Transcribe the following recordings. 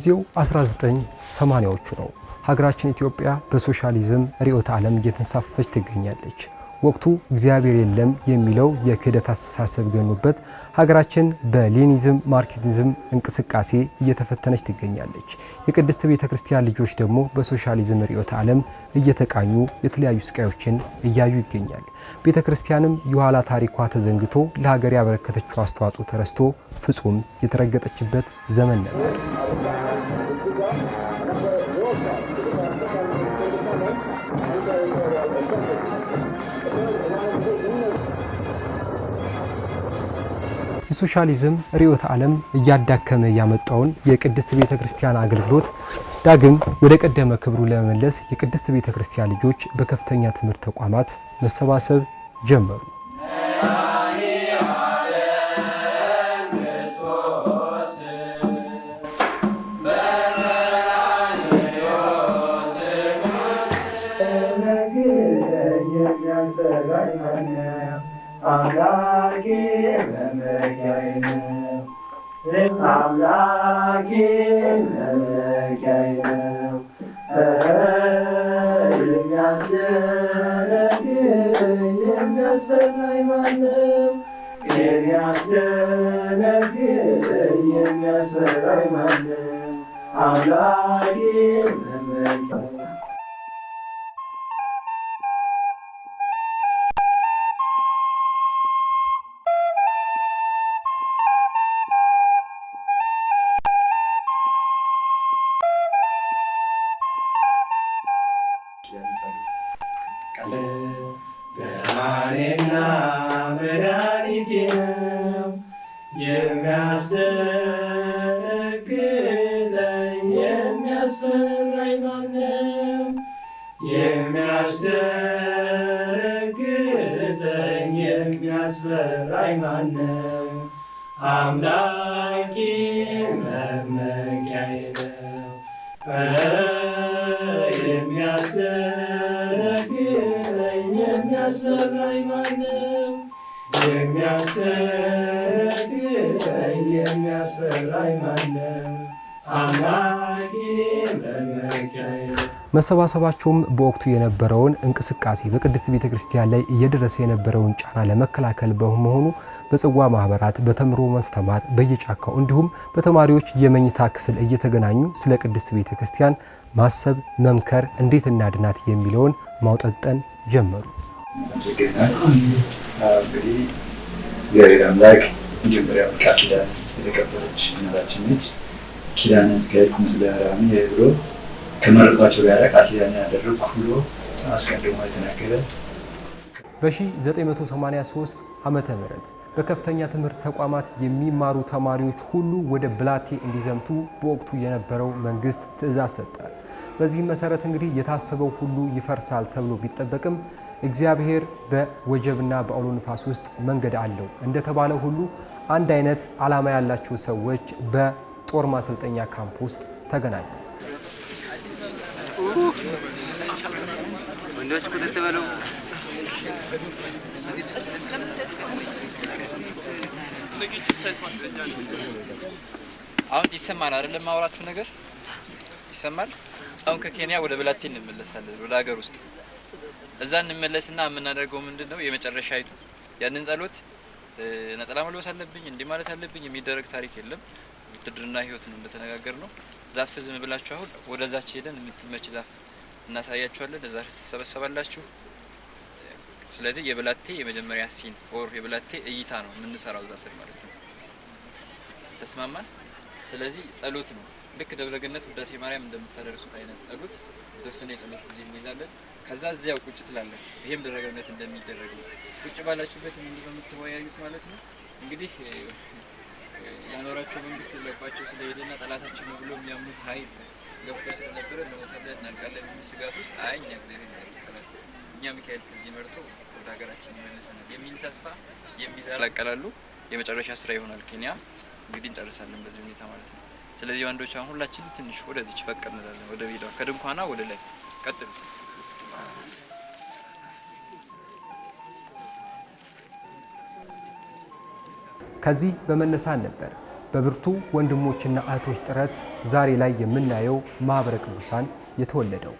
ጊዜው 1980ዎቹ ነው። ሀገራችን ኢትዮጵያ በሶሻሊዝም ርዕዮተ ዓለም እየተንሳፈፈች ትገኛለች። ወቅቱ እግዚአብሔር የለም የሚለው የክህደት አስተሳሰብ ገኖበት ሀገራችን በሌኒዝም ማርክሲዝም እንቅስቃሴ እየተፈተነች ትገኛለች። የቅድስት ቤተክርስቲያን ልጆች ደግሞ በሶሻሊዝም ርዕዮተ ዓለም እየተቃኙ የተለያዩ ስቃዮችን እያዩ ይገኛል። ቤተክርስቲያንም የኋላ ታሪኳ ተዘንግቶ ለሀገር ያበረከተችው አስተዋጽኦ ተረስቶ ፍጹም የተረገጠችበት ዘመን ነበር። የሶሻሊዝም ርዕዮተ ዓለም እያዳከመ ያመጣውን የቅድስት ቤተክርስቲያን አገልግሎት ዳግም ወደ ቀደመ ክብሩ ለመመለስ የቅድስት ቤተክርስቲያን ልጆች በከፍተኛ ትምህርት ተቋማት መሰባሰብ ጀመሩ። መሰባሰባቸውም በወቅቱ የነበረውን እንቅስቃሴ በቅድስት ቤተክርስቲያን ላይ እየደረሰ የነበረውን ጫና ለመከላከል በመሆኑ በጽዋ ማህበራት በተምሮ ማስተማር በየጫካው እንዲሁም በተማሪዎች የመኝታ ክፍል እየተገናኙ ስለ ቅድስት ቤተክርስቲያን ማሰብ መምከር እንዴት እናድናት የሚለውን ማውጠጠን ጀመሩ። እንግዲህ እግዚአብሔር አምላክ መጀመሪያ ቃል ኪዳን የተቀበለች እናታችን ነች። ኪዳንን ከሄድኩም ስለ ራሚ ብሎ ከመረጧቸው ጋር ቃል ኪዳን ያደረግኩ ብሎ አስቀድሞ የተናገረ በ1983 ዓመተ ምህረት በከፍተኛ ትምህርት ተቋማት የሚማሩ ተማሪዎች ሁሉ ወደ ብላቴ እንዲዘምቱ በወቅቱ የነበረው መንግስት ትዕዛዝ ሰጠ። በዚህ መሰረት እንግዲህ የታሰበው ሁሉ ይፈርሳል ተብሎ ቢጠበቅም እግዚአብሔር በወጀብና በአውሎ ንፋስ ውስጥ መንገድ አለው እንደተባለ ሁሉ አንድ አይነት ዓላማ ያላቸው ሰዎች በጦር ማሰልጠኛ ካምፕ ውስጥ ተገናኙ። ወንዶች ኩትት በለው አሁን ይሰማል አይደለም? ማውራችሁ ነገር ይሰማል። አሁን ከኬንያ ወደ ብላቴ እንመለሳለን፣ ወደ ሀገር ውስጥ እዛ እንመለስና የምናደርገው ምንድነው የመጨረሻይቱ ያንን ጸሎት ነጠላ መልበስ አለብኝ እንዲህ ማለት አለብኝ የሚደረግ ታሪክ የለም። ውትድርና ህይወት ነው እንደተነጋገር ነው። ዛፍ ስር ዝም ብላችሁ አሁን ወደዛች ሄደን የምትመች ዛፍ እናሳያችኋለን። እዛ ተሰበሰባላችሁ። ስለዚህ የብላቴ የመጀመሪያ ሲን ኦር የብላቴ እይታ ነው የምንሰራው እዛ ስር ማለት ነው። ተስማማን? ስለዚህ ጸሎት ነው ልክ ደብረገነት ውዳሴ ማርያም እንደምታደርሱት አይነት ጸሎት የተወሰነ የጸሎት ጊዜ እንይዛለን። ከዛ እዚያው ቁጭ ትላለህ። ይሄም ደብረገነት እንደሚደረግ ነው። ቁጭ ባላችሁበት ምንድነው የምትወያዩት ማለት ነው። እንግዲህ ያኖራቸው መንግስት ለቋቸው ስለሄደና ጠላታችን ነው ብሎ የሚያምኑት ኃይል ገብቶ ስለነበረ ለወሰደን እናልቃለን የሚል ስጋት ውስጥ እኛ እግዚአብሔር ይመስገን እኛ ሚካኤል ከዚህ መርጦ ወደ ሀገራችን ይመለሰናል የሚል ተስፋ የሚዘላቀላሉ። የመጨረሻ ስራ ይሆናል ኬንያ። እንግዲህ እንጨርሳለን በዚህ ሁኔታ ማለት ነው። ስለዚህ ወንዶች አሁን ሁላችን ትንሽ ወደዚህ ፈቀድ እንላለን። ወደ ቪዲዮ ከድንኳና ወደ ላይ ቀጥሉ። ከዚህ በመነሳት ነበር በብርቱ ወንድሞችና እህቶች ጥረት ዛሬ ላይ የምናየው ማኅበረ ቅዱሳን የተወለደው።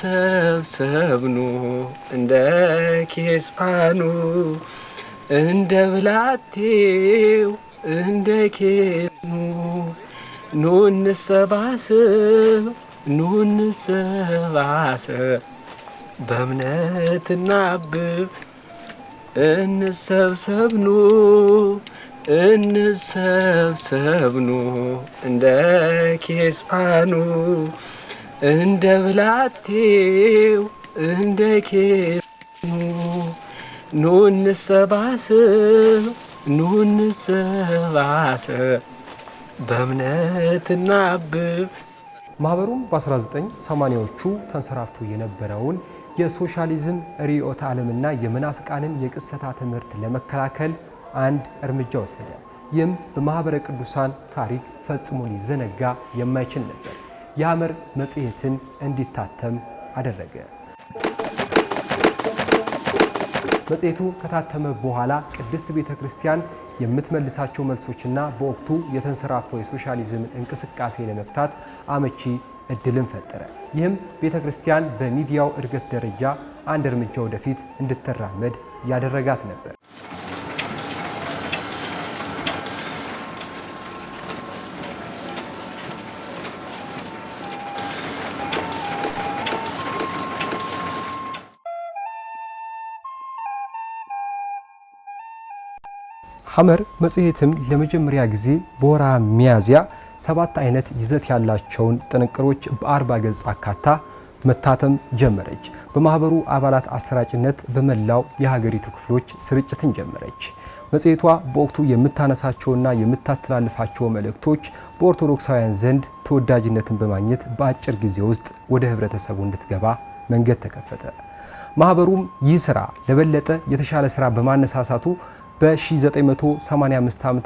እንሰብሰብኑ እንደ ኬስፓኑ እንደ ብላቴው እንደ ኬስኑ ኑ እንሰባሰብ በእምነት እናብብ እንሰብሰብኑ እንደ ኬስፓኑ እንደ ብላቴው እንደ ኬስኑ ኑ እንሰባሰብ በእምነት እናብብ። ማኅበሩም በ1980ዎቹ ተንሰራፍቶ የነበረውን የሶሻሊዝም ርዕዮተ ዓለምና የመናፍቃንን የቅሰታ ትምህርት ለመከላከል አንድ እርምጃ ወሰደ። ይህም በማኅበረ ቅዱሳን ታሪክ ፈጽሞ ሊዘነጋ የማይችል ነበር። የሐመር መጽሔትን እንዲታተም አደረገ። መጽሔቱ ከታተመ በኋላ ቅድስት ቤተ ክርስቲያን የምትመልሳቸው መልሶችና በወቅቱ የተንሰራፈው የሶሻሊዝም እንቅስቃሴ ለመፍታት አመቺ እድልን ፈጠረ። ይህም ቤተ ክርስቲያን በሚዲያው እድገት ደረጃ አንድ እርምጃ ወደፊት እንድትራመድ ያደረጋት ነበር። ሐመር መጽሔትም ለመጀመሪያ ጊዜ በወርሃ ሚያዝያ 7 አይነት ይዘት ያላቸውን ጥንቅሮች በ40 ገጽ አካታ መታተም ጀመረች። በማኅበሩ አባላት አሰራጭነት በመላው የሀገሪቱ ክፍሎች ስርጭትን ጀመረች። መጽሔቷ በወቅቱ የምታነሳቸውና የምታስተላልፋቸው መልእክቶች በኦርቶዶክሳውያን ዘንድ ተወዳጅነትን በማግኘት በአጭር ጊዜ ውስጥ ወደ ህብረተሰቡ እንድትገባ መንገድ ተከፈተ። ማኅበሩም ይህ ሥራ ለበለጠ የተሻለ ሥራ በማነሳሳቱ በ1985 ዓ.ም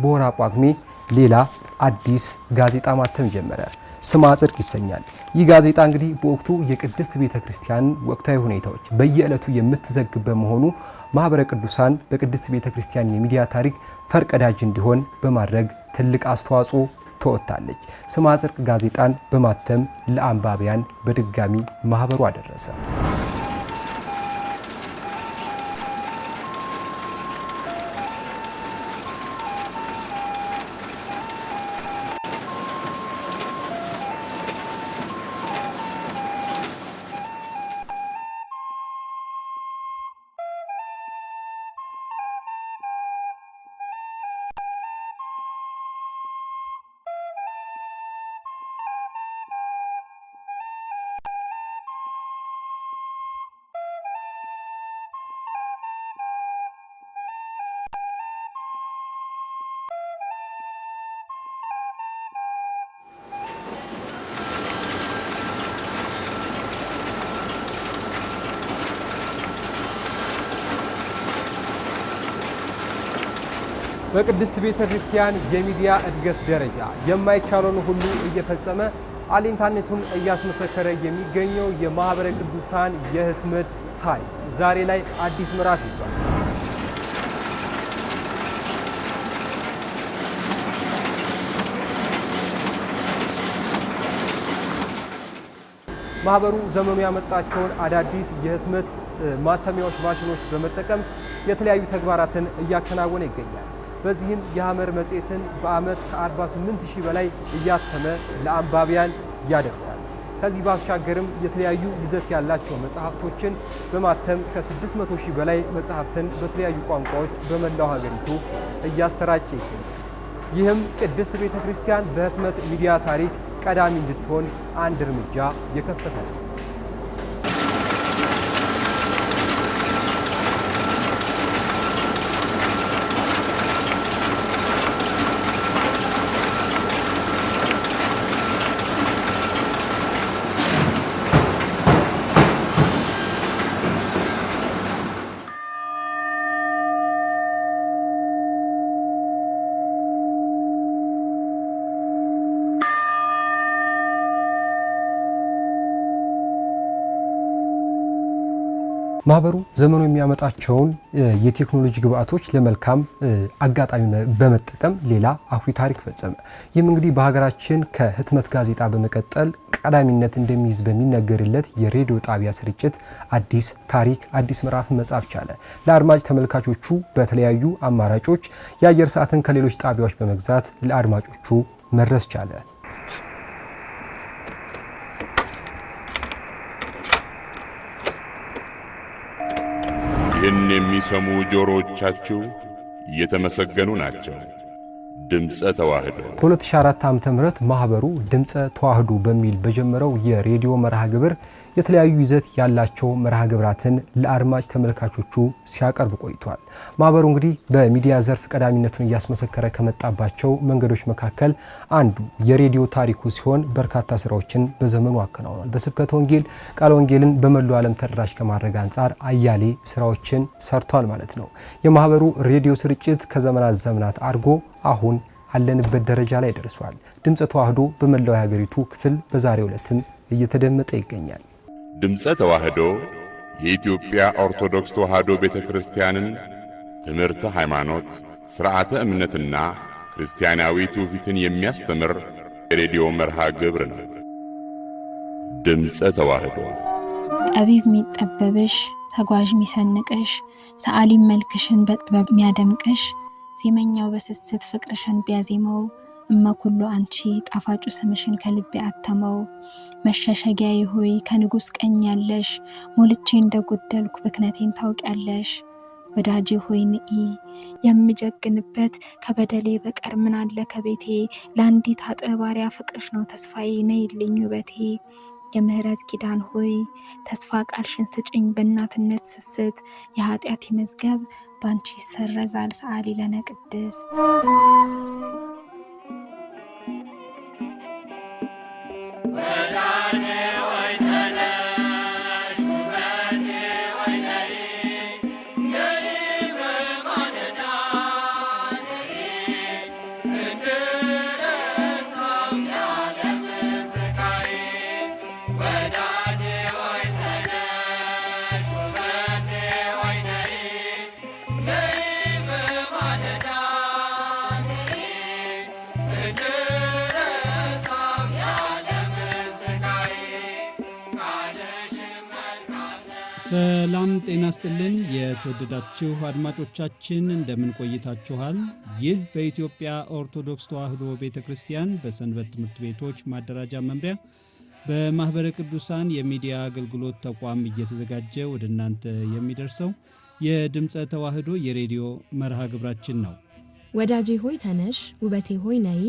በወርሃ ጳጉሜ ሌላ አዲስ ጋዜጣ ማተም ጀመረ። ስምዐ ጽድቅ ይሰኛል። ይህ ጋዜጣ እንግዲህ በወቅቱ የቅድስት ቤተ ክርስቲያን ወቅታዊ ሁኔታዎች በየዕለቱ የምትዘግብ በመሆኑ ማኅበረ ቅዱሳን በቅድስት ቤተ ክርስቲያን የሚዲያ ታሪክ ፈርቀዳጅ እንዲሆን በማድረግ ትልቅ አስተዋጽኦ ተወጥታለች። ስምዐ ጽድቅ ጋዜጣን በማተም ለአንባቢያን በድጋሚ ማኅበሩ አደረሰ። በቅድስት ቤተ ክርስቲያን የሚዲያ እድገት ደረጃ የማይቻለውን ሁሉ እየፈጸመ አለኝታነቱን እያስመሰከረ የሚገኘው የማኅበረ ቅዱሳን የህትመት ታሪክ ዛሬ ላይ አዲስ ምዕራፍ ይዟል። ማኅበሩ ዘመኑ ያመጣቸውን አዳዲስ የህትመት ማተሚያዎች ማሽኖች በመጠቀም የተለያዩ ተግባራትን እያከናወነ ይገኛል። በዚህም የሐመር መጽሔትን በዓመት ከ48000 በላይ እያተመ ለአንባቢያን ያደርሳል። ከዚህ ባሻገርም የተለያዩ ይዘት ያላቸው መጽሐፍቶችን በማተም ከ600,000 በላይ መጽሐፍትን በተለያዩ ቋንቋዎች በመላው ሀገሪቱ እያሰራጨ ይገኛል። ይህም ቅድስት ቤተ ክርስቲያን በህትመት ሚዲያ ታሪክ ቀዳሚ እንድትሆን አንድ እርምጃ የከፈተ ነው። ማህበሩ ዘመኑ የሚያመጣቸውን የቴክኖሎጂ ግብአቶች ለመልካም አጋጣሚ በመጠቀም ሌላ አኩሪ ታሪክ ፈጸመ። ይህም እንግዲህ በሀገራችን ከህትመት ጋዜጣ በመቀጠል ቀዳሚነት እንደሚይዝ በሚነገርለት የሬዲዮ ጣቢያ ስርጭት አዲስ ታሪክ አዲስ ምዕራፍ መጻፍ ቻለ። ለአድማጭ ተመልካቾቹ በተለያዩ አማራጮች የአየር ሰዓትን ከሌሎች ጣቢያዎች በመግዛት ለአድማጮቹ መድረስ ቻለ። ይህን የሚሰሙ ጆሮዎቻችሁ የተመሰገኑ ናቸው። ድምጸ ተዋህዶ በ2004 ዓ.ም ማህበሩ ድምጸ ተዋህዶ በሚል በጀመረው የሬዲዮ መርሃ ግብር የተለያዩ ይዘት ያላቸው መርሃ ግብራትን ለአድማጭ ተመልካቾቹ ሲያቀርብ ቆይቷል። ማህበሩ እንግዲህ በሚዲያ ዘርፍ ቀዳሚነቱን እያስመሰከረ ከመጣባቸው መንገዶች መካከል አንዱ የሬዲዮ ታሪኩ ሲሆን በርካታ ስራዎችን በዘመኑ አከናውኗል። በስብከተ ወንጌል ቃለ ወንጌልን በመላው ዓለም ተደራሽ ከማድረግ አንጻር አያሌ ስራዎችን ሰርቷል ማለት ነው። የማህበሩ ሬዲዮ ስርጭት ከዘመናት ዘመናት አድጎ አሁን አለንበት ደረጃ ላይ ደርሷል። ድምጸ ተዋህዶ በመላው የሀገሪቱ ክፍል በዛሬው ዕለትም እየተደመጠ ይገኛል። ድምጸ ተዋህዶ የኢትዮጵያ ኦርቶዶክስ ተዋህዶ ቤተክርስቲያንን ትምህርተ ሃይማኖት፣ ሥርዓተ እምነትና ክርስቲያናዊ ትውፊትን የሚያስተምር የሬዲዮ መርሃ ግብር ነው። ድምጸ ተዋህዶ ጠቢብ የሚጠበብሽ፣ ተጓዥ የሚሰንቅሽ፣ ሰዓሊ መልክሽን በጥበብ የሚያደምቅሽ፣ ዜመኛው በስስት ፍቅርሽን ቢያዜመው፣ እመኩሉ አንቺ ጣፋጩ ስምሽን ከልቤ አተመው። መሸሸጊያዬ ሆይ ከንጉሥ ቀኝ ያለሽ፣ ሞልቼ እንደጎደልኩ ብክነቴን ታውቂያለሽ። ወዳጄ ሆይ ንኢ የምጀግንበት፣ ከበደሌ በቀር ምን አለ ከቤቴ። ለአንዲት አጥ ባሪያ ፍቅርሽ ነው ተስፋዬ፣ ነይልኝ ውበቴ። የምህረት ኪዳን ሆይ ተስፋ ቃልሽን ስጭኝ በእናትነት ስስት። የኃጢአቴ መዝገብ ባንቺ ይሰረዛል፣ ሰዓሊ ለነ ቅድስት። ሰላም ጤና ይስጥልን። የተወደዳችሁ አድማጮቻችን እንደምን ቆይታችኋል? ይህ በኢትዮጵያ ኦርቶዶክስ ተዋህዶ ቤተክርስቲያን በሰንበት ትምህርት ቤቶች ማደራጃ መምሪያ በማህበረ ቅዱሳን የሚዲያ አገልግሎት ተቋም እየተዘጋጀ ወደ እናንተ የሚደርሰው የድምጸ ተዋህዶ የሬዲዮ መርሃ ግብራችን ነው። ወዳጄ ሆይ ተነሽ፣ ውበቴ ሆይ ነይ፣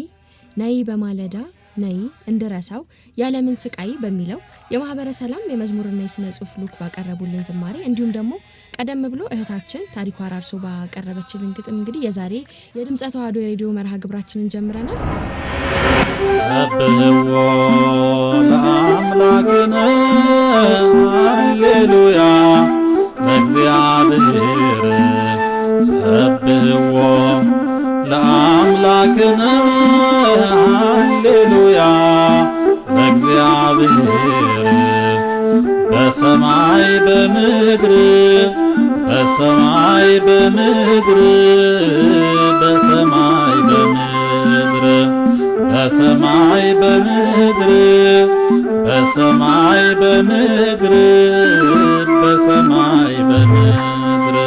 ነይ በማለዳ ነይ እንድረሳው ያለምን ስቃይ በሚለው የማህበረ ሰላም የመዝሙርና የሥነ ጽሑፍ ሉክ ባቀረቡልን ዝማሬ እንዲሁም ደግሞ ቀደም ብሎ እህታችን ታሪኳ አራርሶ ባቀረበችልን ግጥም እንግዲህ የዛሬ የድምጸ ተዋህዶ የሬዲዮ መርሃ ግብራችንን ጀምረናል። ሰብሕዎ ለአምላክነ ሃሌሉያ ለእግዚአብሔር ሰብሕዎ ለአምላክነ ሃሌሉያ ለእግዚአብሔር በሰማይ በምድር በሰማይ በምድር በሰማይ በምድር በሰማይ በምድር በሰማይ በምድር በሰማይ በምድር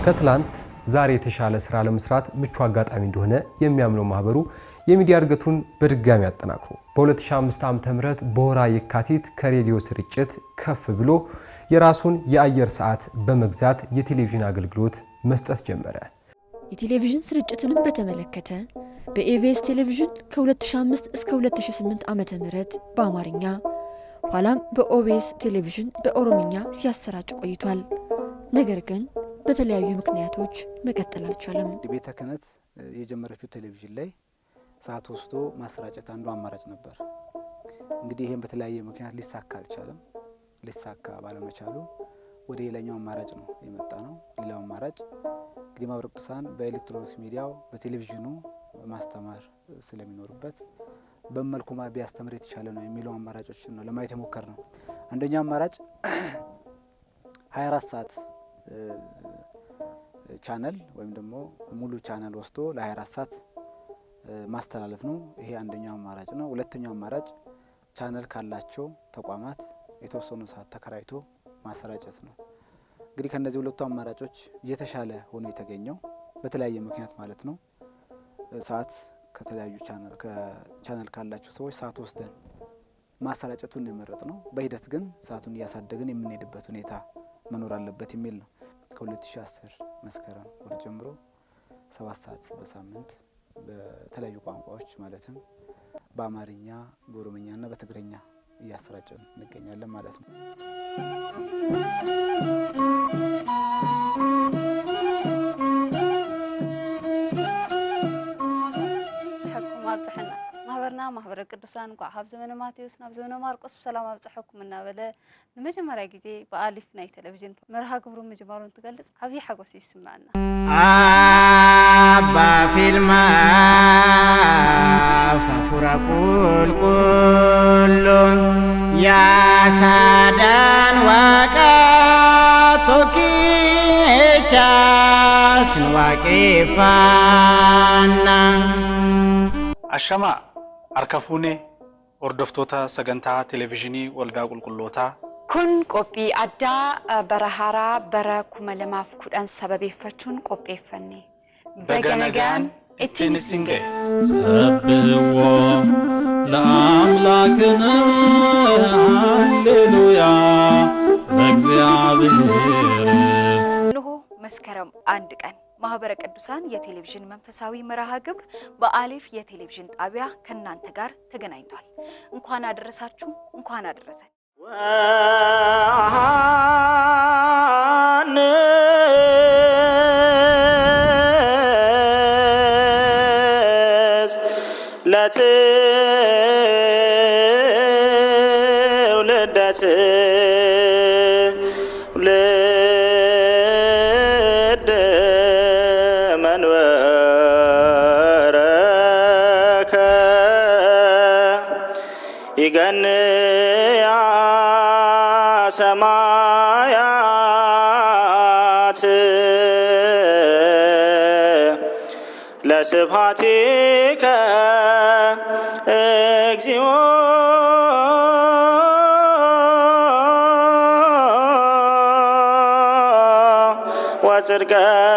ከትላንት ዛሬ የተሻለ ስራ ለመስራት ምቹ አጋጣሚ እንደሆነ የሚያምነው ማህበሩ የሚዲያ እድገቱን በድጋሚ አጠናክሮ በ2005 ዓ.ም በወራ የካቲት ከሬዲዮ ስርጭት ከፍ ብሎ የራሱን የአየር ሰዓት በመግዛት የቴሌቪዥን አገልግሎት መስጠት ጀመረ። የቴሌቪዥን ስርጭትንም በተመለከተ በኢቢኤስ ቴሌቪዥን ከ2005 እስከ 2008 ዓ.ም በአማርኛ ኋላም በኦቢኤስ ቴሌቪዥን በኦሮምኛ ሲያሰራጭ ቆይቷል። ነገር ግን በተለያዩ ምክንያቶች መቀጠል አልቻለም። ቤተ ክህነት የጀመረችው ቴሌቪዥን ላይ ሰዓት ወስዶ ማሰራጨት አንዱ አማራጭ ነበር። እንግዲህ ይሄን በተለያየ ምክንያት ሊሳካ አልቻለም። ሊሳካ ባለመቻሉ ወደ ሌላኛው አማራጭ ነው የመጣ ነው። ሌላው አማራጭ እንግዲህ ማህበረ ቅዱሳን በኤሌክትሮኒክስ ሚዲያው በቴሌቪዥኑ ማስተማር ስለሚኖርበት በመልኩ ቢያስተምር የተሻለ ነው የሚለው አማራጮችን ነው ለማየት የሞከር ነው። አንደኛው አማራጭ 24 ሰዓት ቻናል ወይም ደግሞ ሙሉ ቻናል ወስዶ ለ24 ሰዓት ማስተላለፍ ነው። ይሄ አንደኛው አማራጭ ነው። ሁለተኛው አማራጭ ቻናል ካላቸው ተቋማት የተወሰኑ ሰዓት ተከራይቶ ማሰራጨት ነው። እንግዲህ ከነዚህ ሁለቱ አማራጮች የተሻለ ሆኖ የተገኘው በተለያየ ምክንያት ማለት ነው ሰዓት ከተለያዩ ቻናል ካላቸው ሰዎች ሰዓት ወስደን ማሰራጨቱን የመረጥ ነው። በሂደት ግን ሰዓቱን እያሳደግን የምንሄድበት ሁኔታ መኖር አለበት የሚል ነው። ከ2010 መስከረም ወር ጀምሮ 7 ሰዓት በሳምንት በተለያዩ ቋንቋዎች ማለትም በአማርኛ፣ በኦሮምኛና በትግርኛ እያሰራጨን እንገኛለን ማለት ነው። ማህበርና ማህበረ ቅዱሳን ቋብ ዘመነ ማቴዎስ ናብ ዘመነ ማርቆስ በሰላም አብጽሕኩም እናበለ ለመጀመሪያ ጊዜ በአሊፍ ናይ ቴሌቪዥን መርሃ ግብሩ መጀመሩን ትገልጽ አብይ ሓጎስ ይስማዓና። አባ ፊልማ ፈፉራ ቁልቁሉ ያሳዳን ዋቃ ቶኪቻስን ዋቂፋና አሸማ አርከፉኔ ወርዶፍቶታ ሰገንታ ቴሌቪዥኒ ወልዳ ቁልቁሎታ ኩን ቆጲ አዳ በረሃራ በረኩመ ለማፍኩዳን ሰበቤፈቹን ቆጴፈኔ በገነጋን እትንሲንገ ሰብሕዎ ለአምላክነ ሃሌሉያ ለእግዚአብሔር። እነሆ መስከረም 1 ቀን ማህበረ ቅዱሳን የቴሌቪዥን መንፈሳዊ መርሃ ግብር በአሊፍ የቴሌቪዥን ጣቢያ ከናንተ ጋር ተገናኝቷል። እንኳን አደረሳችሁ፣ እንኳን አደረሰን። ለትውልደት መንበረከ ይገንያ ሰማያት ለስብሐቲከ እግዚኦ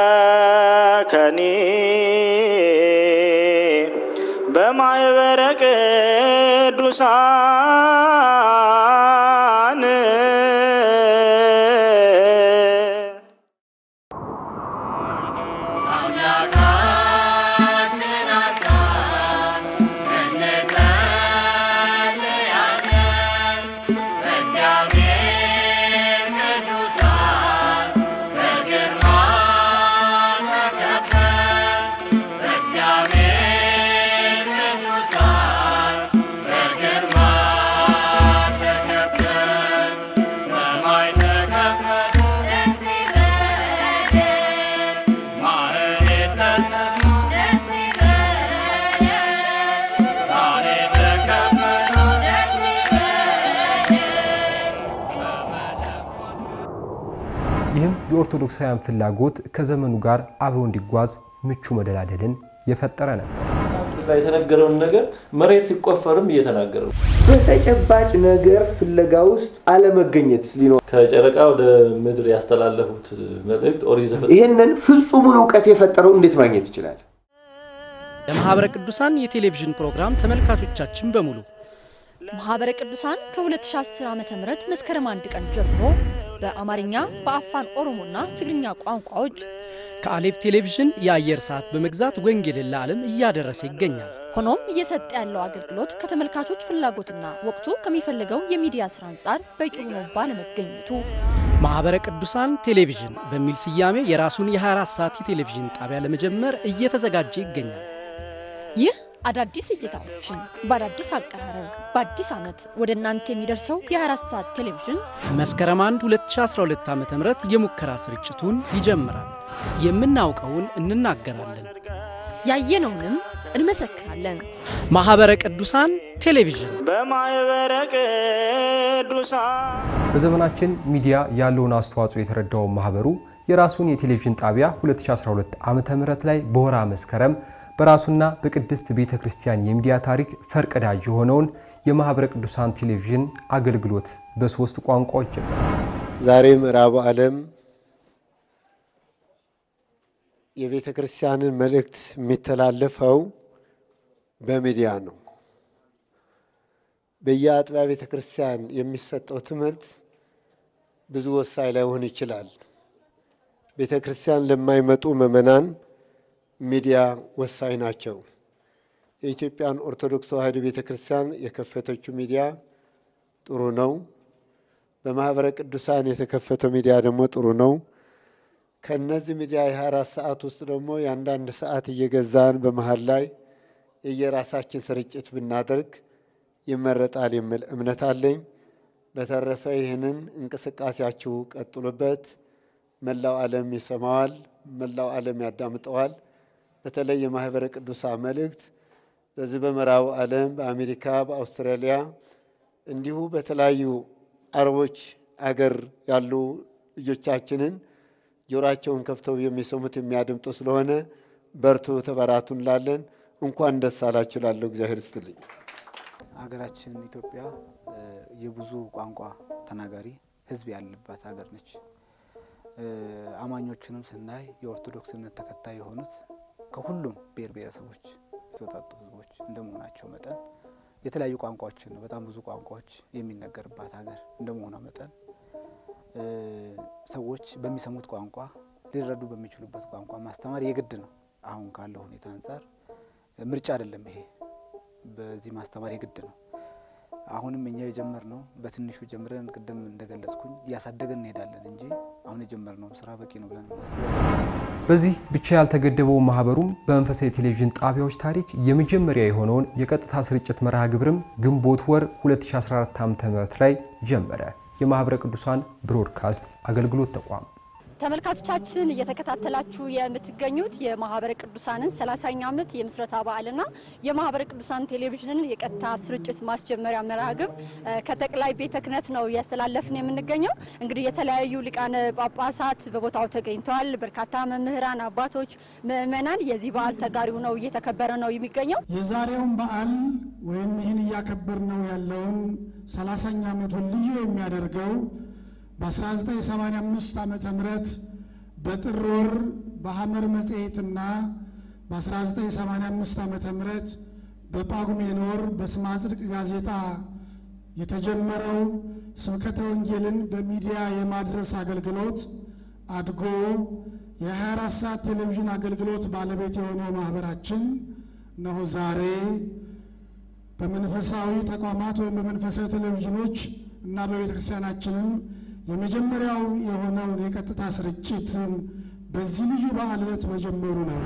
ወጽድቀከኒ በማኅበረ ቅዱሳን ይህም የኦርቶዶክሳውያን ፍላጎት ከዘመኑ ጋር አብሮ እንዲጓዝ ምቹ መደላደልን የፈጠረ ነበር። የተነገረውን ነገር መሬት ሲቆፈርም እየተናገረው በተጨባጭ ነገር ፍለጋ ውስጥ አለመገኘት ሊኖር ከጨረቃ ወደ ምድር ያስተላለፉት መልእክት ኦሪት ዘፍጥረት ይሄንን ፍጹሙን ዕውቀት የፈጠረው እንዴት ማግኘት ይችላል? ለማህበረ ቅዱሳን የቴሌቪዥን ፕሮግራም ተመልካቾቻችን በሙሉ ማህበረ ቅዱሳን ከ2010 ዓ.ም መስከረም 1 ቀን ጀምሮ በአማርኛ በአፋን ኦሮሞና ትግርኛ ቋንቋዎች ከአሊፍ ቴሌቪዥን የአየር ሰዓት በመግዛት ወንጌልን ለዓለም እያደረሰ ይገኛል። ሆኖም እየሰጠ ያለው አገልግሎት ከተመልካቾች ፍላጎትና ወቅቱ ከሚፈልገው የሚዲያ ስራ አንጻር በቂ ሆኖ ባለመገኘቱ ማህበረ ቅዱሳን ቴሌቪዥን በሚል ስያሜ የራሱን የ24 ሰዓት የቴሌቪዥን ጣቢያ ለመጀመር እየተዘጋጀ ይገኛል። ይህ አዳዲስ እይታዎችን በአዳዲስ አቀራረብ በአዲስ ዓመት ወደ እናንተ የሚደርሰው የ24 ሰዓት ቴሌቪዥን መስከረም 1 2012 ዓ.ም የሙከራ ስርጭቱን ይጀምራል። የምናውቀውን እንናገራለን፣ ያየነውንም እንመሰክራለን። ማህበረ ቅዱሳን ቴሌቪዥን በማህበረ ቅዱሳን በዘመናችን ሚዲያ ያለውን አስተዋጽኦ የተረዳው ማህበሩ የራሱን የቴሌቪዥን ጣቢያ 2012 ዓ.ም ላይ በወራ መስከረም በራሱና በቅድስት ቤተክርስቲያን የሚዲያ ታሪክ ፈርቀዳጅ የሆነውን የማህበረ ቅዱሳን ቴሌቪዥን አገልግሎት በ3 ቋንቋዎች ጀመረ። ዛሬ ምዕራቡ ዓለም የቤተክርስቲያንን መልእክት የሚተላለፈው በሚዲያ ነው። በየአጥቢያ ቤተክርስቲያን የሚሰጠው ትምህርት ብዙ ወሳኝ ላይሆን ይችላል። ቤተክርስቲያን ለማይመጡ ምዕመናን ሚዲያ ወሳኝ ናቸው። የኢትዮጵያን ኦርቶዶክስ ተዋሕዶ ቤተክርስቲያን የከፈተችው ሚዲያ ጥሩ ነው። በማህበረ ቅዱሳን የተከፈተው ሚዲያ ደግሞ ጥሩ ነው። ከነዚህ ሚዲያ የ24 ሰዓት ውስጥ ደግሞ የአንዳንድ ሰዓት እየገዛን በመሃል ላይ የየራሳችን ስርጭት ብናደርግ ይመረጣል የሚል እምነት አለኝ። በተረፈ ይህንን እንቅስቃሴያችሁ ቀጥሉበት። መላው ዓለም ይሰማዋል፣ መላው ዓለም ያዳምጠዋል። በተለይ የማህበረ ቅዱሳን መልእክት በዚህ በምዕራቡ ዓለም በአሜሪካ፣ በአውስትራሊያ እንዲሁ በተለያዩ አረቦች አገር ያሉ ልጆቻችንን ጆሮአቸውን ከፍተው የሚሰሙት የሚያደምጡ ስለሆነ በርቱ፣ ተበራቱ እንላለን። እንኳን ደስ አላችሁ እላለሁ። እግዚአብሔር ይስጥልኝ። ሀገራችን ኢትዮጵያ የብዙ ቋንቋ ተናጋሪ ሕዝብ ያለባት ሀገር ነች። አማኞቹንም ስናይ የኦርቶዶክስ እምነት ተከታይ የሆኑት ከሁሉም ብሔር ብሔረሰቦች የተወጣጡ ሕዝቦች እንደመሆናቸው መጠን የተለያዩ ቋንቋዎችን ነው በጣም ብዙ ቋንቋዎች የሚነገርባት ሀገር እንደመሆኗ መጠን ሰዎች በሚሰሙት ቋንቋ ሊረዱ በሚችሉበት ቋንቋ ማስተማር የግድ ነው። አሁን ካለው ሁኔታ አንፃር ምርጫ አይደለም ይሄ። በዚህ ማስተማር የግድ ነው። አሁንም እኛ የጀመርነው በትንሹ ጀምረን ቅድም እንደገለጽኩኝ እያሳደገን እንሄዳለን እንጂ አሁን የጀመርነው ስራ በቂ ነው ብለን እናስባለን። በዚህ ብቻ ያልተገደበው ማህበሩም በመንፈሳዊ ቴሌቪዥን ጣቢያዎች ታሪክ የመጀመሪያ የሆነውን የቀጥታ ስርጭት መርሃ ግብርም ግንቦት ወር 2014 ዓ.ም ላይ ጀመረ። የማህበረ ቅዱሳን ብሮድካስት አገልግሎት ተቋም ተመልካቾቻችን እየተከታተላችሁ የምትገኙት የማህበረ ቅዱሳንን 30ኛ ዓመት የምስረታ በዓልና የማህበረ ቅዱሳን ቴሌቪዥንን የቀጥታ ስርጭት ማስጀመሪያ መርሃ ግብር ከጠቅላይ ቤተ ክህነት ነው እያስተላለፍን የምንገኘው። እንግዲህ የተለያዩ ሊቃነ ጳጳሳት በቦታው ተገኝተዋል። በርካታ መምህራን፣ አባቶች፣ ምእመናን የዚህ በዓል ተጋሪ ሆነው እየተከበረ ነው የሚገኘው። የዛሬውን በዓል ወይም ይህን እያከበር ነው ያለውን 30ኛ ዓመቱን ልዩ የሚያደርገው በ1985 ዓመተ ምህረት በጥር ወር በሐመር መጽሔትና በ1985 ዓመተ ምህረት በጳጉሜን ወር በስመ ጽድቅ ጋዜጣ የተጀመረው ስብከተ ወንጌልን በሚዲያ የማድረስ አገልግሎት አድጎ የ24 ሰዓት ቴሌቪዥን አገልግሎት ባለቤት የሆነው ማህበራችን ነው ዛሬ በመንፈሳዊ ተቋማት ወይም በመንፈሳዊ ቴሌቪዥኖች እና በቤተክርስቲያናችንም የመጀመሪያው የሆነውን የቀጥታ ስርጭት በዚህ ልዩ በዓል ዕለት መጀመሩ ነው።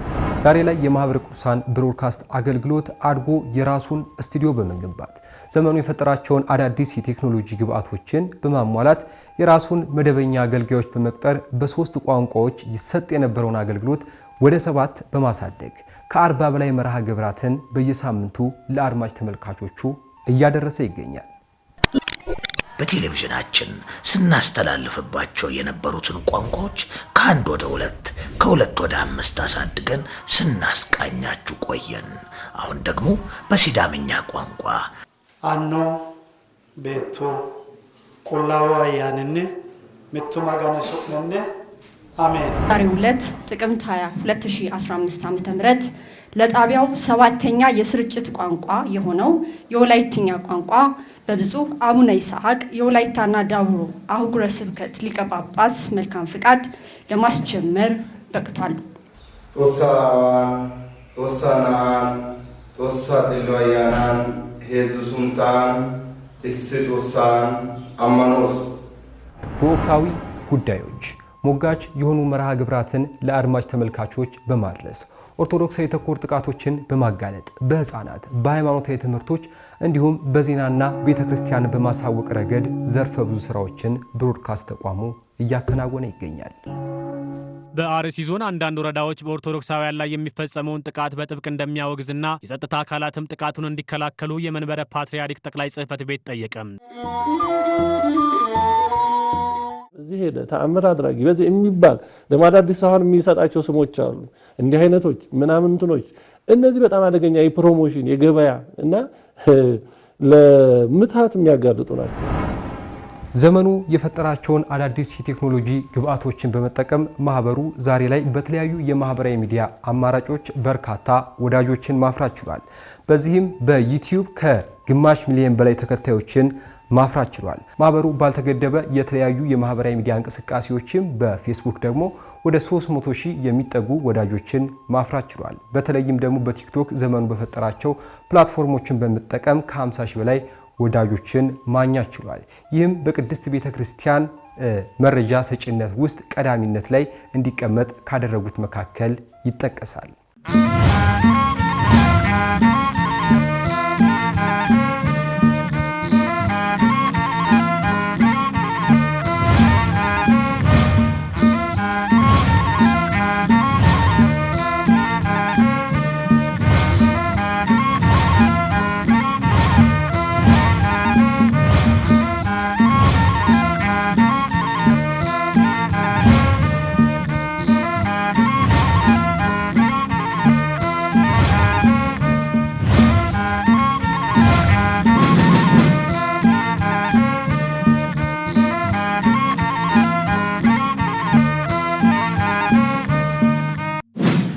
ዛሬ ላይ የማህበረ ቅዱሳን ብሮድካስት አገልግሎት አድጎ የራሱን ስቱዲዮ በመገንባት ዘመኑ የፈጠራቸውን አዳዲስ የቴክኖሎጂ ግብዓቶችን በማሟላት የራሱን መደበኛ አገልጋዮች በመቅጠር በ3 ቋንቋዎች ይሰጥ የነበረውን አገልግሎት ወደ 7 በማሳደግ ከ40 በላይ መርሃ ግብራትን በየሳምንቱ ለአድማጭ ተመልካቾቹ እያደረሰ ይገኛል። በቴሌቪዥናችን ስናስተላልፍባቸው የነበሩትን ቋንቋዎች ከ1 ወደ 2 ከ2 ወደ 5 አሳድገን ስናስቃኛችሁ ቆየን። አሁን ደግሞ በሲዳምኛ ቋንቋ አኖ ቤቱ ቁላዋ ያንነ ምቱ ማጋነሱነነ አሜን። ዛሬው ዕለት ጥቅምት 20 2015 ዓ.ም ለጣቢያው 7ኛ የስርጭት ቋንቋ የሆነው የወላይትኛ ቋንቋ በብፁዕ አቡነ ይስሐቅ የወላይታና ዳውሮ አህጉረ ስብከት ሊቀ ጳጳስ መልካም ፍቃድ ለማስጀመር በቅቷል። ቶሳናን ቶሳ ድሎያናን ሄዙሱንታን እስቶሳን አማኖስ በወቅታዊ ጉዳዮች ሞጋች የሆኑ መርሃ ግብራትን ለአድማጭ ተመልካቾች በማድረስ ኦርቶዶክሳዊ ተኮር ጥቃቶችን በማጋለጥ በህፃናት በሃይማኖታዊ ትምህርቶች እንዲሁም በዜናና ቤተክርስቲያን በማሳወቅ ረገድ ዘርፈ ብዙ ስራዎችን ብሮድካስት ተቋሙ እያከናወነ ይገኛል። በአርሲ ዞን አንዳንድ ወረዳዎች በኦርቶዶክሳውያን ላይ የሚፈጸመውን ጥቃት በጥብቅ እንደሚያወግዝና የጸጥታ አካላትም ጥቃቱን እንዲከላከሉ የመንበረ ፓትርያርክ ጠቅላይ ጽሕፈት ቤት ጠየቀ። እዚህ ሄደ ተአምር አድራጊ በዚህ የሚባል ለማዳዲስ አሁን የሚሰጣቸው ስሞች አሉ። እንዲህ አይነቶች ምናምን እንትኖች እነዚህ በጣም አደገኛ የፕሮሞሽን የገበያ እና ለምታት የሚያጋልጡ ናቸው። ዘመኑ የፈጠራቸውን አዳዲስ የቴክኖሎጂ ግብአቶችን በመጠቀም ማህበሩ ዛሬ ላይ በተለያዩ የማህበራዊ ሚዲያ አማራጮች በርካታ ወዳጆችን ማፍራት ችሏል። በዚህም በዩቲዩብ ከግማሽ ሚሊዮን በላይ ተከታዮችን ማፍራት ችሏል። ማህበሩ ባልተገደበ የተለያዩ የማህበራዊ ሚዲያ እንቅስቃሴዎችም በፌስቡክ ደግሞ ወደ 300,000 የሚጠጉ ወዳጆችን ማፍራት ችሏል። በተለይም ደግሞ በቲክቶክ ዘመኑ በፈጠራቸው ፕላትፎርሞችን በመጠቀም ከ50,000 በላይ ወዳጆችን ማግኘት ችሏል። ይህም በቅድስት ቤተክርስቲያን መረጃ ሰጪነት ውስጥ ቀዳሚነት ላይ እንዲቀመጥ ካደረጉት መካከል ይጠቀሳል።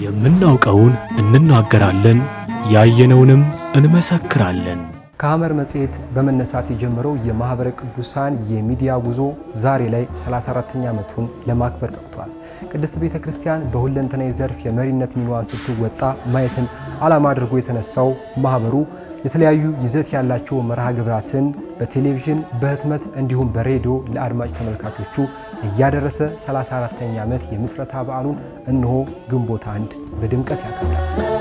የምናውቀውን እንናገራለን፣ ያየነውንም እንመሰክራለን። ከሐመር መጽሔት በመነሳት የጀመረው የማህበረ ቅዱሳን የሚዲያ ጉዞ ዛሬ ላይ 34ኛ ዓመቱን ለማክበር በቅቷል። ቅድስት ቤተክርስቲያን በሁለንተናዊ ዘርፍ የመሪነት ሚናዋን ስትወጣ ማየትን ዓላማ አድርጎ የተነሳው ማህበሩ የተለያዩ ይዘት ያላቸው መርሃ ግብራትን በቴሌቪዥን በህትመት እንዲሁም በሬዲዮ ለአድማጭ ተመልካቾቹ እያደረሰ 34ኛ ዓመት የምስረታ በዓሉን እነሆ ግንቦት 1 በድምቀት ያከብራል።